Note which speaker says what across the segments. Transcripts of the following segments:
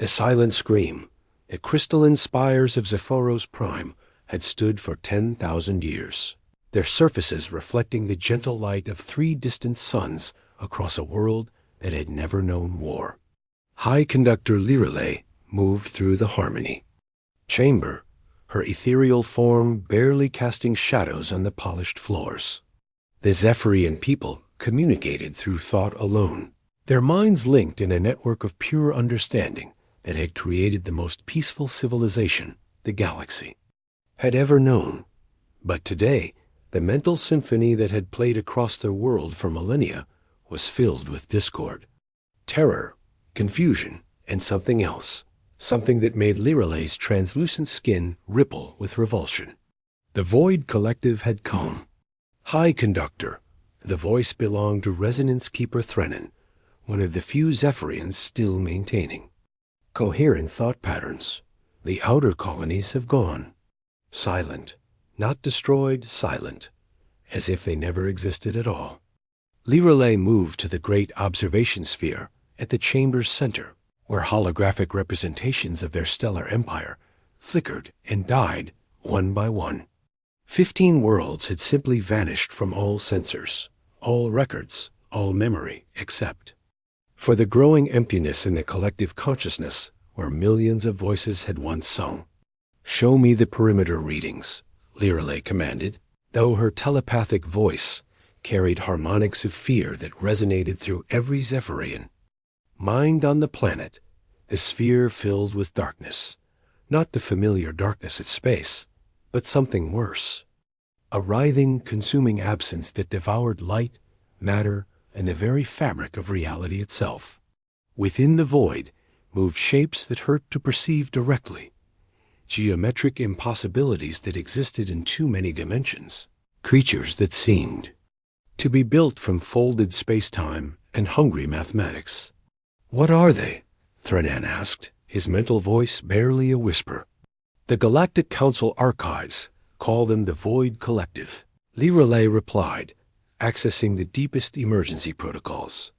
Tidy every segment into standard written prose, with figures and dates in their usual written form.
Speaker 1: A silent scream. The crystalline spires of Zephyros Prime had stood for 10,000 years, their surfaces reflecting the gentle light of 3 distant suns across a world that had never known war. High Conductor Lirelei moved through the harmony chamber, her ethereal form barely casting shadows on the polished floors. The Zephyrian people communicated through thought alone, their minds linked in a network of pure understanding that had created the most peaceful civilization the galaxy had ever known. But today, the mental symphony that had played across the world for millennia was filled with discord, terror, confusion, and something else, something that made Lirelei's translucent skin ripple with revulsion. The Void Collective had come. High Conductor, the voice belonged to Resonance Keeper Threnin, one of the few Zephyrians still maintaining coherent thought patterns. The outer colonies have gone. Silent, not destroyed, silent, as if they never existed at all. Lirelei moved to the great observation sphere at the chamber's center, where holographic representations of their stellar empire flickered and died one by one. 15 worlds had simply vanished from all sensors, all records, all memory, except for the growing emptiness in the collective consciousness where millions of voices had once sung. "Show me the perimeter readings," Lirelei commanded, though her telepathic voice carried harmonics of fear that resonated through every Zephyrian. Mind on the planet, the sphere filled with darkness, not the familiar darkness of space, but something worse. A writhing, consuming absence that devoured light, matter, and the very fabric of reality itself. Within the void moved shapes that hurt to perceive directly, geometric impossibilities that existed in too many dimensions, creatures that seemed to be built from folded space-time and hungry mathematics. "What are they?" Threnin asked, his mental voice barely a whisper. "The Galactic Council archives call them the Void Collective," Lirelei replied, accessing the deepest emergency protocols.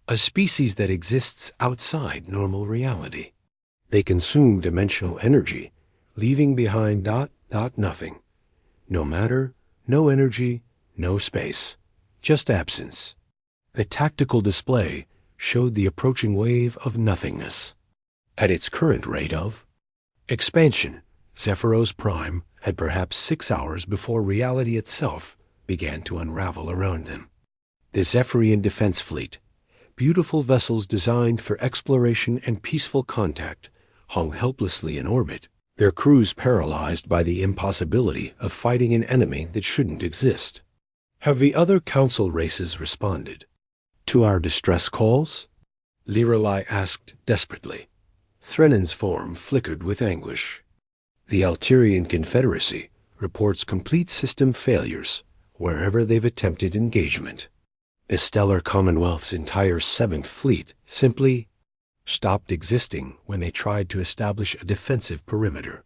Speaker 1: "A species that exists outside normal reality. They consume dimensional energy, leaving behind nothing. No matter, no energy, no space, just absence." The tactical display showed the approaching wave of nothingness. At its current rate of expansion, Zephyros Prime had perhaps 6 hours before reality itself began to unravel around them. The Zephyrian Defense Fleet, beautiful vessels designed for exploration and peaceful contact, hung helplessly in orbit, their crews paralyzed by the impossibility of fighting an enemy that shouldn't exist. "Have the other council races responded to our distress calls?" Lirelei asked desperately. Threnin's form flickered with anguish. "The Alterian Confederacy reports complete system failures wherever they've attempted engagement. The Stellar Commonwealth's entire 7th Fleet simply stopped existing when they tried to establish a defensive perimeter.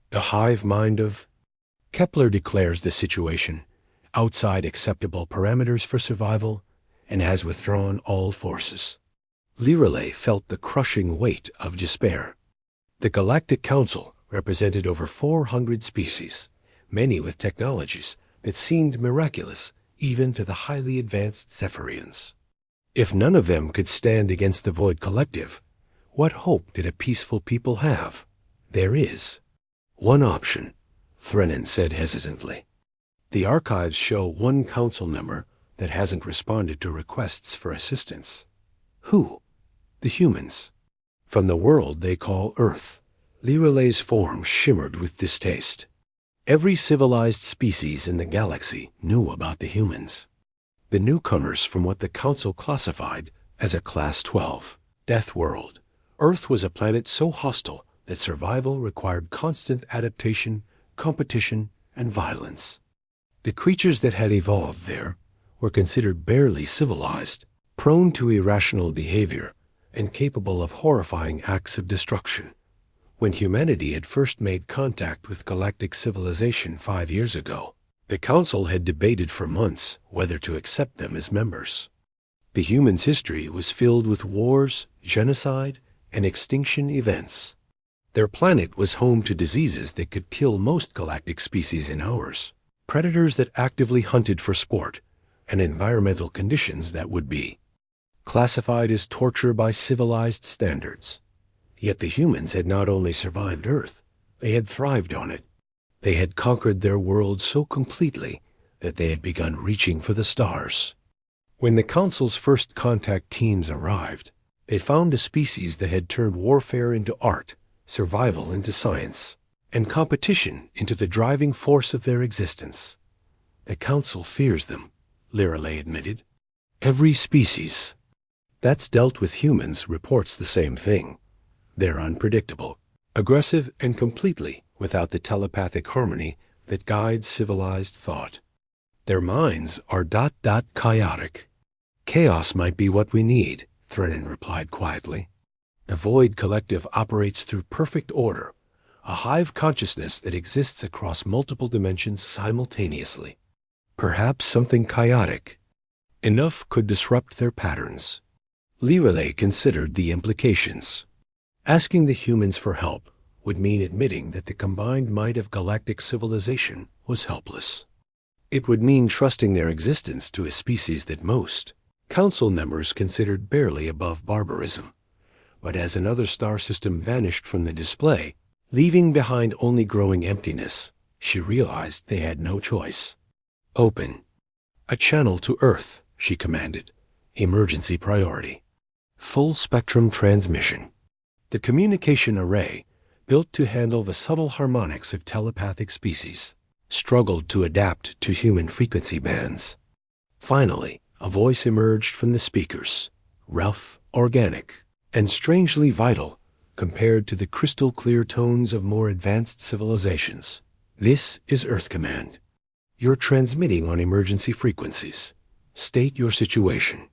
Speaker 1: The hive mind of Kepler declares the situation outside acceptable parameters for survival and has withdrawn all forces." Lirelei felt the crushing weight of despair. The Galactic Council represented over 400 species, many with technologies that seemed miraculous even to the highly advanced Zephyrians. If none of them could stand against the Void Collective, what hope did a peaceful people have? "There is one option," Threnin said hesitantly. "The archives show one council member that hasn't responded to requests for assistance." "Who?" "The humans. From the world they call Earth." Lirelei's form shimmered with distaste. Every civilized species in the galaxy knew about the humans. The newcomers from what the Council classified as a Class 12, Deathworld. Earth was a planet so hostile that survival required constant adaptation, competition, and violence. The creatures that had evolved there were considered barely civilized, prone to irrational behavior, and capable of horrifying acts of destruction. When humanity had first made contact with galactic civilization 5 years ago, the Council had debated for months whether to accept them as members. The humans' history was filled with wars, genocide, and extinction events. Their planet was home to diseases that could kill most galactic species in hours, predators that actively hunted for sport, and environmental conditions that would be classified as torture by civilized standards. Yet the humans had not only survived Earth, they had thrived on it. They had conquered their world so completely that they had begun reaching for the stars. When the Council's first contact teams arrived, they found a species that had turned warfare into art, survival into science, and competition into the driving force of their existence. The Council fears them, Lirelei admitted. Every species that's dealt with humans reports the same thing. They're unpredictable, aggressive, and completely without the telepathic harmony that guides civilized thought. Their minds are chaotic. Chaos might be what we need, Threnin replied quietly. The Void Collective operates through perfect order, a hive consciousness that exists across multiple dimensions simultaneously. Perhaps something chaotic enough could disrupt their patterns. Lirelei considered the implications. Asking the humans for help would mean admitting that the combined might of galactic civilization was helpless. It would mean trusting their existence to a species that most Council members considered barely above barbarism. But as another star system vanished from the display, leaving behind only growing emptiness, she realized they had no choice. Open a channel to Earth, she commanded. Emergency priority. Full spectrum transmission. The communication array, built to handle the subtle harmonics of telepathic species, struggled to adapt to human frequency bands. Finally, a voice emerged from the speakers, rough, organic, and strangely vital compared to the crystal-clear tones of more advanced civilizations. This is Earth Command. You're transmitting on emergency frequencies. State your situation.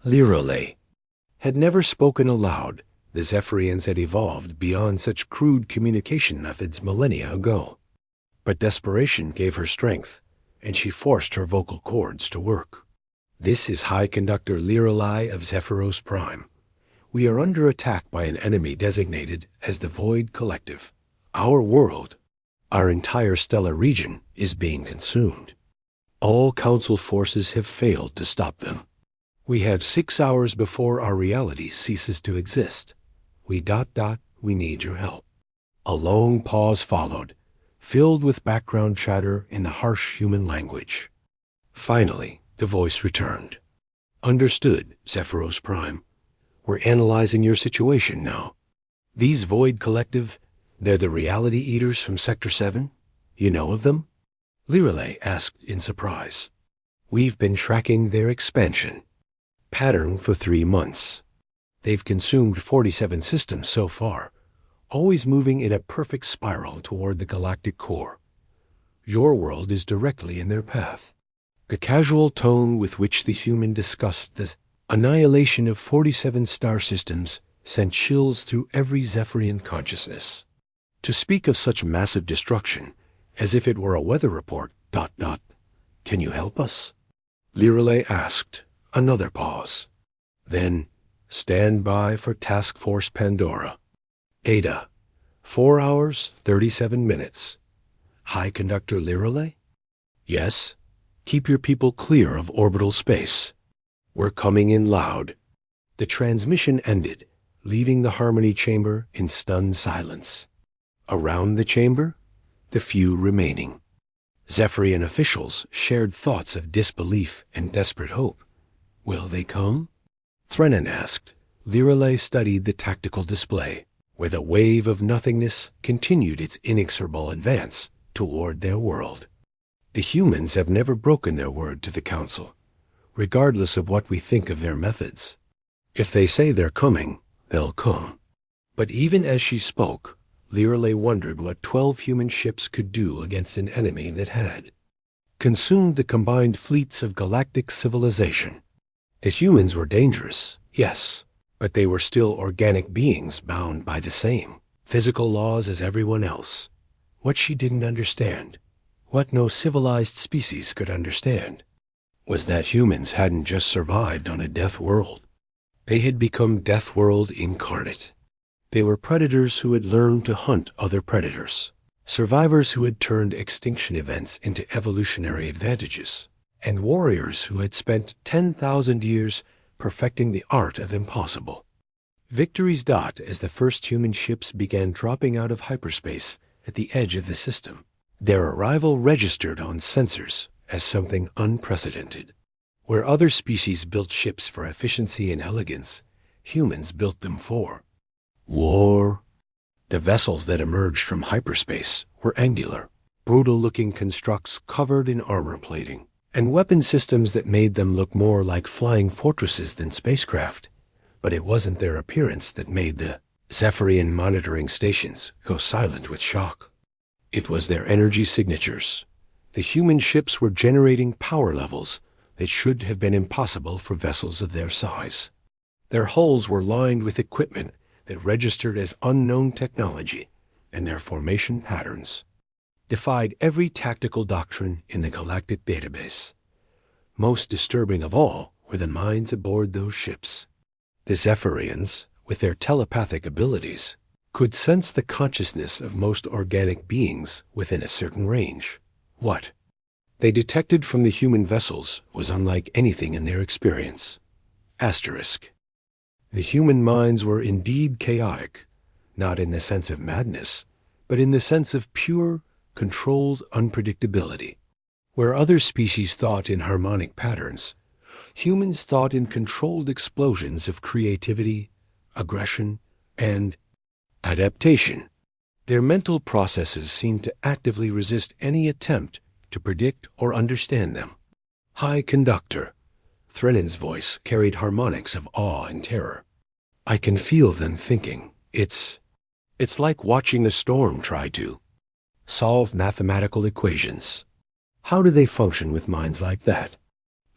Speaker 1: Lirelei had never spoken aloud. The Zephyrians had evolved beyond such crude communication methods millennia ago. But desperation gave her strength, and she forced her vocal cords to work. This is High Conductor Lirelei of Zephyros Prime. We are under attack by an enemy designated as the Void Collective. Our world, our entire stellar region, is being consumed. All Council forces have failed to stop them. We have 6 hours before our reality ceases to exist. We need your help. A long pause followed, filled with background chatter in the harsh human language. Finally, the voice returned. Understood, Zephyros Prime. We're analyzing your situation now. These Void Collective, they're the reality eaters from Sector 7? You know of them? Lirelei asked in surprise. We've been tracking their expansion pattern for 3 months. They've consumed 47 systems so far, always moving in a perfect spiral toward the galactic core. Your world is directly in their path. The casual tone with which the human discussed the annihilation of 47 star systems sent chills through every Zephyrian consciousness. To speak of such massive destruction, as if it were a weather report, Can you help us? Lirelei asked. Another pause. Then, stand by for Task Force Pandora. Ada, 4 hours, 37 minutes. High Conductor Lirelei? Yes. Keep your people clear of orbital space. We're coming in loud. The transmission ended, leaving the Harmony Chamber in stunned silence. Around the chamber, the few remaining. Zephyrian officials shared thoughts of disbelief and desperate hope. Will they come? Threnin asked. Lirelei studied the tactical display, where the wave of nothingness continued its inexorable advance toward their world. The humans have never broken their word to the Council, regardless of what we think of their methods. If they say they're coming, they'll come. But even as she spoke, Lirelei wondered what 12 human ships could do against an enemy that had consumed the combined fleets of galactic civilization. The humans were dangerous, yes, but they were still organic beings bound by the same physical laws as everyone else. What she didn't understand, what no civilized species could understand, was that humans hadn't just survived on a death world. They had become Deathworld incarnate. They were predators who had learned to hunt other predators, survivors who had turned extinction events into evolutionary advantages, and warriors who had spent 10,000 years perfecting the art of impossible. Victories dot as the first human ships began dropping out of hyperspace at the edge of the system. Their arrival registered on sensors as something unprecedented. Where other species built ships for efficiency and elegance, humans built them for war. The vessels that emerged from hyperspace were angular, brutal-looking constructs covered in armor plating, and weapon systems that made them look more like flying fortresses than spacecraft. But it wasn't their appearance that made the Zephyrian monitoring stations go silent with shock. It was their energy signatures. The human ships were generating power levels that should have been impossible for vessels of their size. Their hulls were lined with equipment that registered as unknown technology, and their formation patterns defied every tactical doctrine in the galactic database. Most disturbing of all were the minds aboard those ships. The Zephyrians, with their telepathic abilities, could sense the consciousness of most organic beings within a certain range. What they detected from the human vessels was unlike anything in their experience. Asterisk. The human minds were indeed chaotic, not in the sense of madness, but in the sense of pure, controlled unpredictability. Where other species thought in harmonic patterns, humans thought in controlled explosions of creativity, aggression, and adaptation. Their mental processes seemed to actively resist any attempt to predict or understand them. High Conductor. Threnan's voice carried harmonics of awe and terror. I can feel them thinking. It's like watching a storm try to solve mathematical equations. How do they function with minds like that?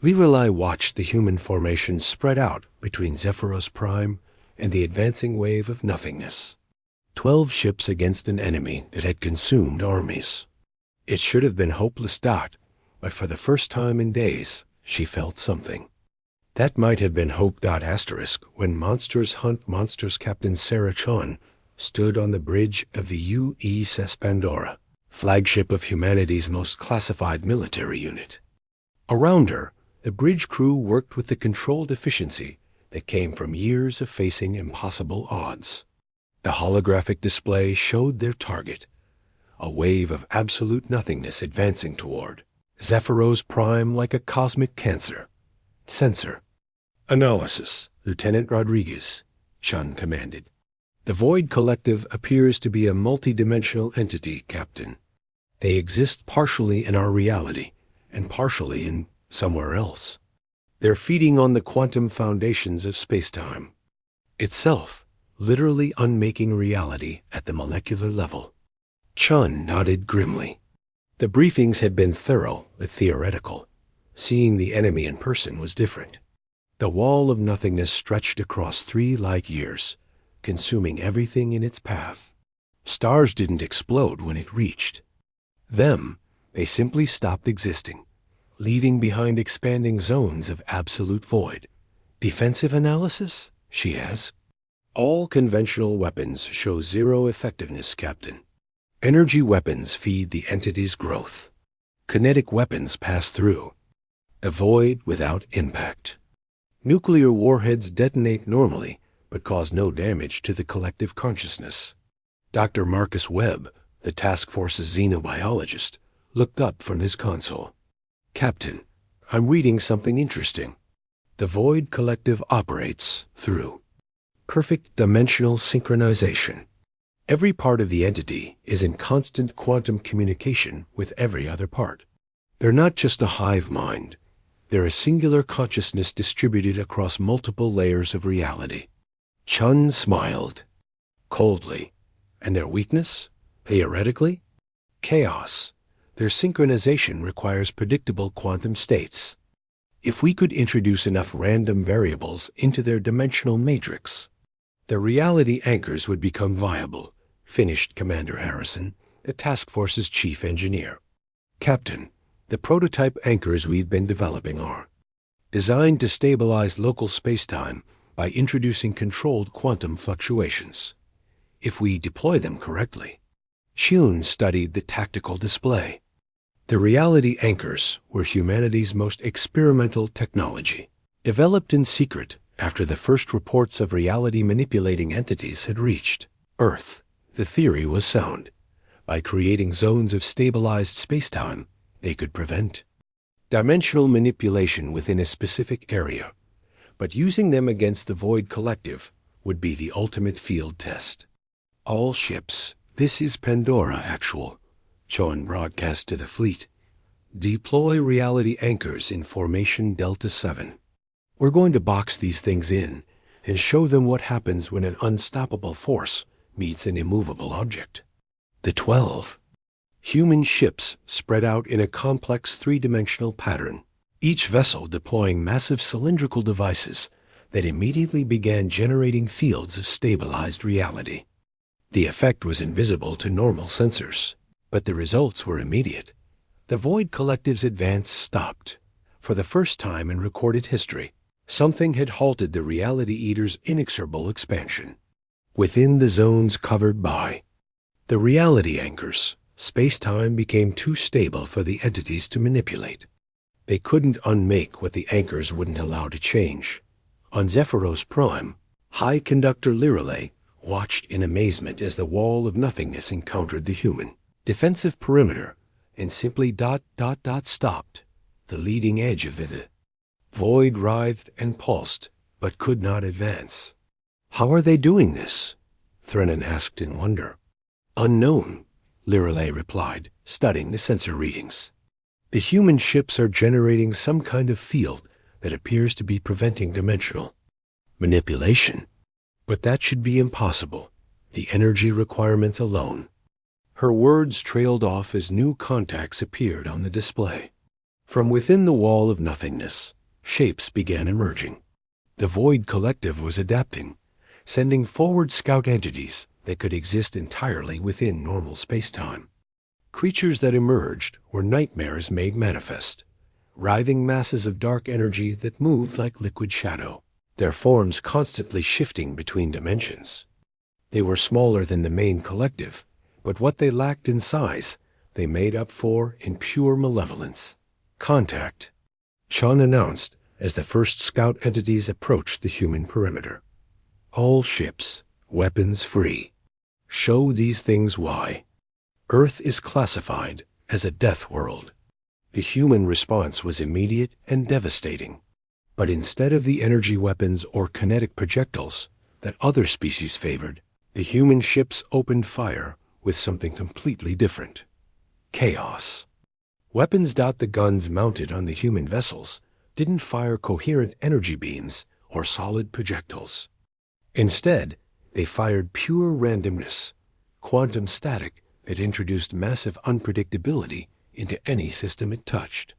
Speaker 1: Lirelai watched the human formation spread out between Zephyros Prime and the advancing wave of nothingness. 12 ships against an enemy that had consumed armies. It should have been hopeless dot, but for the first time in days, she felt something. That might have been Hope Dot Asterisk when Monsters Hunt Monsters Captain Sarah Chon stood on the bridge of the USS Pandora, flagship of humanity's most classified military unit. Around her, the bridge crew worked with the controlled efficiency that came from years of facing impossible odds. The holographic display showed their target, a wave of absolute nothingness advancing toward Zephyros Prime like a cosmic cancer. Sensor. Analysis, Lieutenant Rodriguez, Chun commanded. The Void Collective appears to be a multidimensional entity, Captain. They exist partially in our reality and partially in somewhere else. They're feeding on the quantum foundations of spacetime itself, literally unmaking reality at the molecular level. Chun nodded grimly. The briefings had been thorough but theoretical. Seeing the enemy in person was different. The wall of nothingness stretched across 3 light years, consuming everything in its path. Stars didn't explode when it reached them. They simply stopped existing, leaving behind expanding zones of absolute void. Defensive analysis? She asked. All conventional weapons show 0 effectiveness, Captain. Energy weapons feed the entity's growth. Kinetic weapons pass through. A void without impact. Nuclear warheads detonate normally, but cause no damage to the collective consciousness. Dr. Marcus Webb, the task force's xenobiologist, looked up from his console. Captain, I'm reading something interesting. The Void Collective operates through perfect dimensional synchronization. Every part of the entity is in constant quantum communication with every other part. They're not just a hive mind. They're a singular consciousness distributed across multiple layers of reality. Chun smiled coldly. And their weakness? Theoretically? Chaos. Their synchronization requires predictable quantum states. If we could introduce enough random variables into their dimensional matrix, the reality anchors would become viable, finished Commander Harrison, the task force's chief engineer. Captain, the prototype anchors we've been developing are designed to stabilize local spacetime by introducing controlled quantum fluctuations. if we deploy them correctly. Shun studied the tactical display. The reality anchors were humanity's most experimental technology, developed in secret after the first reports of reality-manipulating entities had reached Earth. The theory was sound. By creating zones of stabilized spacetime, they could prevent dimensional manipulation within a specific area, but using them against the Void Collective would be the ultimate field test. All ships, this is Pandora Actual, Chon broadcast to the fleet. Deploy reality anchors in formation Delta 7. We're going to box these things in and show them what happens when an unstoppable force meets an immovable object. The 12 human ships spread out in a complex three-dimensional pattern, each vessel deploying massive cylindrical devices that immediately began generating fields of stabilized reality. The effect was invisible to normal sensors, but the results were immediate. The Void Collective's advance stopped. For the first time in recorded history, something had halted the Reality Eater's inexorable expansion. Within the zones covered by the reality anchors, space-time became too stable for the entities to manipulate. They couldn't unmake what the anchors wouldn't allow to change. On Zephyros Prime, High Conductor Lirelei watched in amazement as the wall of nothingness encountered the human defensive perimeter and simply stopped. The leading edge of the void writhed and pulsed, but could not advance. How are they doing this? Threnon asked in wonder. Unknown, Lirelei replied, studying the sensor readings. The human ships are generating some kind of field that appears to be preventing dimensional manipulation. But that should be impossible, the energy requirements alone. Her words trailed off as new contacts appeared on the display. From within the wall of nothingness, shapes began emerging. The Void Collective was adapting, sending forward scout entities that could exist entirely within normal spacetime. Creatures that emerged were nightmares made manifest, writhing masses of dark energy that moved like liquid shadow, their forms constantly shifting between dimensions. They were smaller than the main collective, but what they lacked in size, they made up for in pure malevolence. Contact, Sean announced as the first scout entities approached the human perimeter. All ships, weapons free. Show these things why. Earth is classified as a death world. The human response was immediate and devastating. But instead of the energy weapons or kinetic projectiles that other species favored, the human ships opened fire with something completely different. Chaos. Weapons. The guns mounted on the human vessels didn't fire coherent energy beams or solid projectiles. Instead, they fired pure randomness, quantum static that introduced massive unpredictability into any system it touched.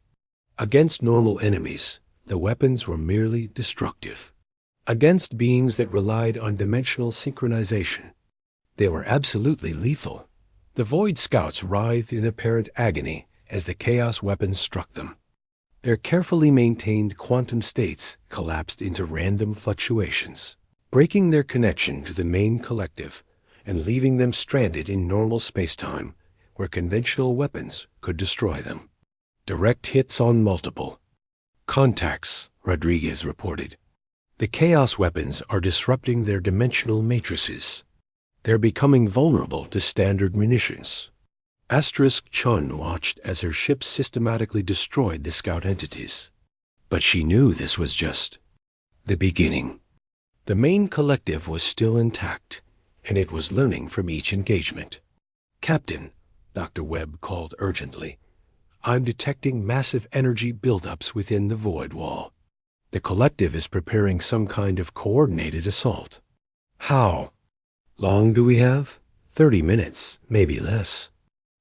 Speaker 1: Against normal enemies, the weapons were merely destructive. Against beings that relied on dimensional synchronization, they were absolutely lethal. The Void Scouts writhed in apparent agony as the chaos weapons struck them. Their carefully maintained quantum states collapsed into random fluctuations, breaking their connection to the main collective and leaving them stranded in normal spacetime where conventional weapons could destroy them. Direct hits on multiple contacts, Rodriguez reported. The chaos weapons are disrupting their dimensional matrices. They're becoming vulnerable to standard munitions. Chun watched as her ships systematically destroyed the scout entities. But she knew this was just the beginning. The main collective was still intact, and it was learning from each engagement. Captain, Dr. Webb called urgently, I'm detecting massive energy buildups within the void wall. The collective is preparing some kind of coordinated assault. How long do we have? 30 minutes, maybe less.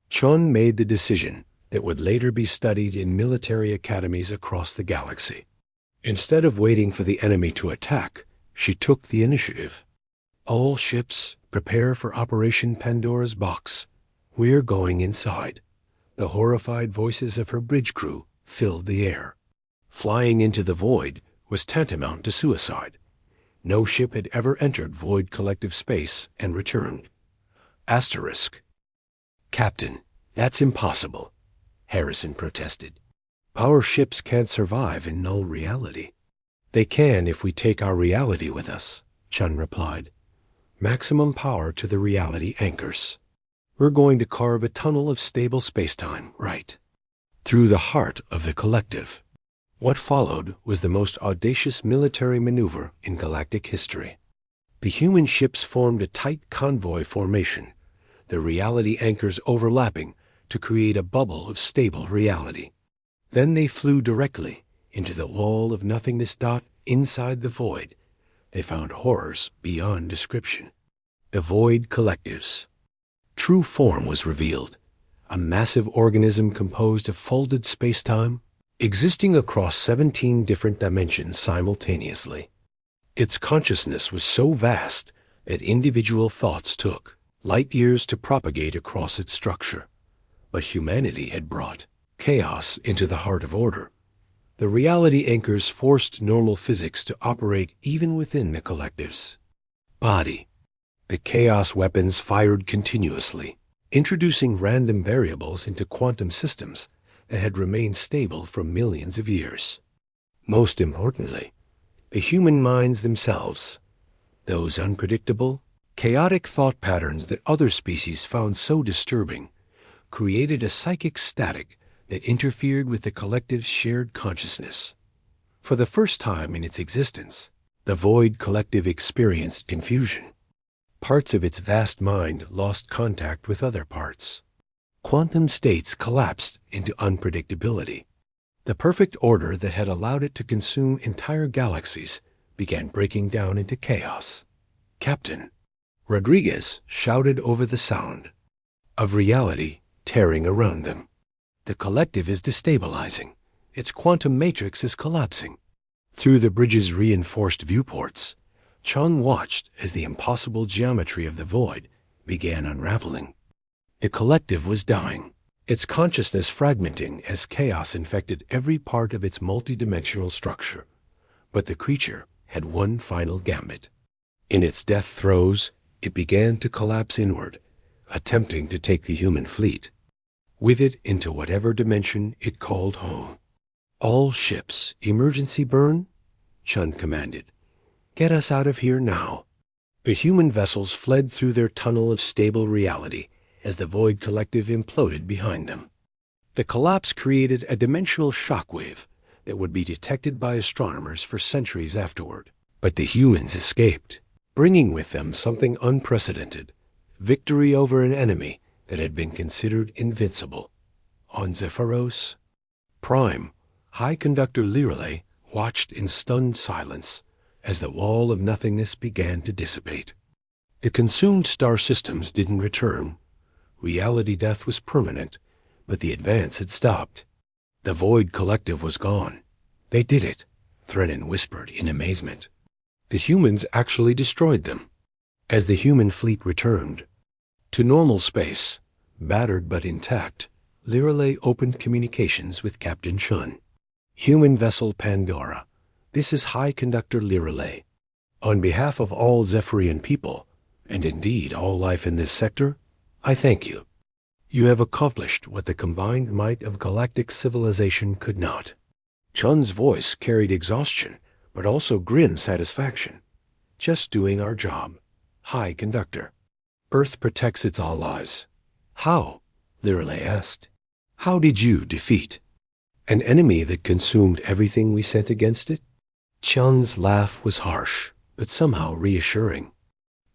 Speaker 1: Chun made the decision that would later be studied in military academies across the galaxy. Instead of waiting for the enemy to attack, she took the initiative. All ships, prepare for Operation Pandora's Box. We're going inside. The horrified voices of her bridge crew filled the air. Flying into the void was tantamount to suicide. No ship had ever entered Void Collective space and returned. Asterisk. Captain, that's impossible, Harrison protested. Our ships can't survive in null reality. They can if we take our reality with us, Chun replied. Maximum power to the reality anchors. We're going to carve a tunnel of stable spacetime, right? Through the heart of the collective. What followed was the most audacious military maneuver in galactic history. The human ships formed a tight convoy formation, the reality anchors overlapping to create a bubble of stable reality. Then they flew directly into the wall of nothingness. Inside the void, they found horrors beyond description. The void collectives. True form was revealed, a massive organism composed of folded spacetime, existing across 17 different dimensions simultaneously. Its consciousness was so vast that individual thoughts took light years to propagate across its structure. But humanity had brought chaos into the heart of order. The reality anchors forced normal physics to operate even within the collective's body. The chaos weapons fired continuously, introducing random variables into quantum systems that had remained stable for millions of years. Most importantly, the human minds themselves, those unpredictable, chaotic thought patterns that other species found so disturbing, created a psychic static that interfered with the collective's shared consciousness. For the first time in its existence, the Void Collective experienced confusion. Parts of its vast mind lost contact with other parts. Quantum states collapsed into unpredictability. The perfect order that had allowed it to consume entire galaxies began breaking down into chaos. Captain, Rodriguez shouted over the sound of reality tearing around them. The collective is destabilizing. Its quantum matrix is collapsing. Through the bridge's reinforced viewports, Chun watched as the impossible geometry of the void began unraveling. The collective was dying, its consciousness fragmenting as chaos infected every part of its multidimensional structure. But the creature had one final gambit. In its death throes, it began to collapse inward, attempting to take the human fleet with it into whatever dimension it called home. All ships, emergency burn, Chun commanded. Get us out of here now. The human vessels fled through their tunnel of stable reality as the Void Collective imploded behind them. The collapse created a dimensional shockwave that would be detected by astronomers for centuries afterward. But the humans escaped, bringing with them something unprecedented, victory over an enemy that had been considered invincible. On Zephyros Prime, High Conductor Lirale watched in stunned silence as the wall of nothingness began to dissipate. The consumed star systems didn't return. Reality death was permanent, but the advance had stopped. The Void Collective was gone. They did it, Threnin whispered in amazement. The humans actually destroyed them. As the human fleet returned to normal space, battered but intact, Lirale opened communications with Captain Chun. Human vessel Pandora, this is High Conductor Lirale. On behalf of all Zephyrian people, and indeed all life in this sector, I thank you. You have accomplished what the combined might of galactic civilization could not. Chun's voice carried exhaustion, but also grim satisfaction. Just doing our job. High Conductor. Earth protects its allies. How? Lirale asked. How did you defeat an enemy that consumed everything we sent against it? Chun's laugh was harsh, but somehow reassuring.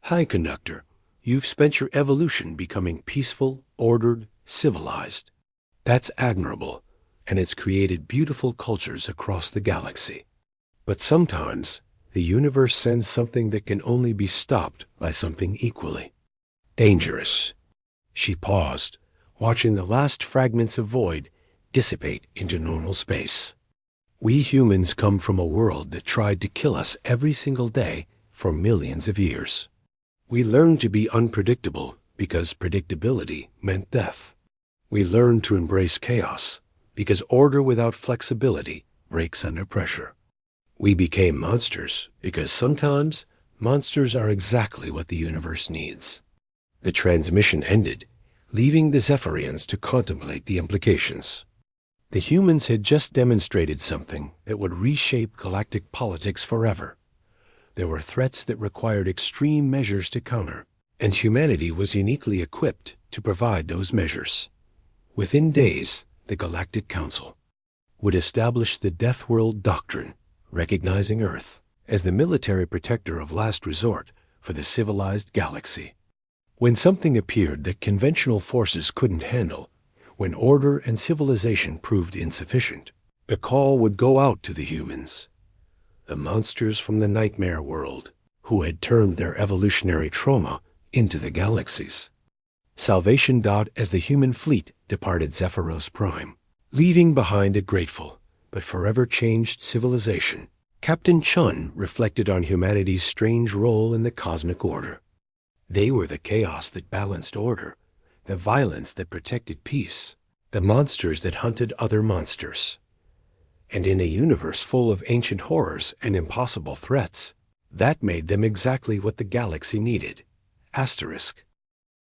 Speaker 1: High Conductor, you've spent your evolution becoming peaceful, ordered, civilized. That's admirable, and it's created beautiful cultures across the galaxy. But sometimes, the universe sends something that can only be stopped by something equally dangerous. She paused, watching the last fragments of void dissipate into normal space. We humans come from a world that tried to kill us every single day for millions of years. We learned to be unpredictable because predictability meant death. We learned to embrace chaos because order without flexibility breaks under pressure. We became monsters because sometimes monsters are exactly what the universe needs. The transmission ended, leaving the Zephyrians to contemplate the implications. The humans had just demonstrated something that would reshape galactic politics forever. There were threats that required extreme measures to counter, and humanity was uniquely equipped to provide those measures. Within days, the Galactic Council would establish the Deathworld Doctrine, recognizing Earth as the military protector of last resort for the civilized galaxy. When something appeared that conventional forces couldn't handle, when order and civilization proved insufficient, the call would go out to the humans, the monsters from the nightmare world, who had turned their evolutionary trauma into the galaxies. Salvation dawed as the human fleet departed Zephyros Prime, leaving behind a grateful but forever changed civilization. Captain Chun reflected on humanity's strange role in the cosmic order. They were the chaos that balanced order, the violence that protected peace, the monsters that hunted other monsters. And in a universe full of ancient horrors and impossible threats, that made them exactly what the galaxy needed. Asterisk.